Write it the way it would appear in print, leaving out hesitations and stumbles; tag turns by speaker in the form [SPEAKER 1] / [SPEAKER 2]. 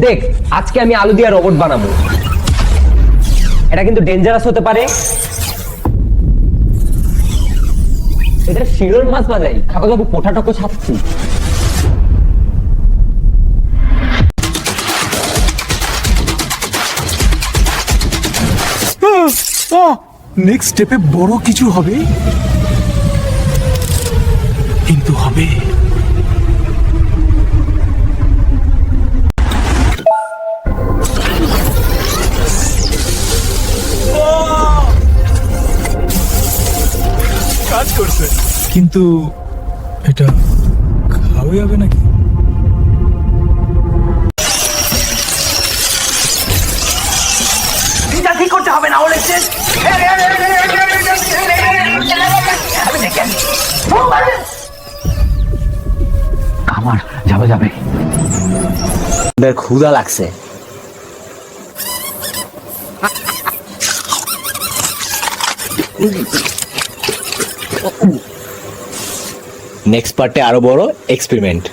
[SPEAKER 1] দেখ, আজকে আমি আলু দিয়ে রোবট বানাবো। এটা কিন্তু ডেঞ্জারাস হতে পারে। এটা শিরোর মাছ বাজাই, খাবো খাবো পোটা টকো ছাড়ছি।
[SPEAKER 2] নেক্সট স্টেপে বড় কিছু হবে, কিন্তু হবে কাজ করছে, কিন্তু এটা খাওয়া যাবে নাকি?
[SPEAKER 1] ঠিক করতে হবে না হলে আমার যাবে যাবে। ক্ষুধা লাগছে। নেক্সট পার্টে আরো বড় এক্সপেরিমেন্ট।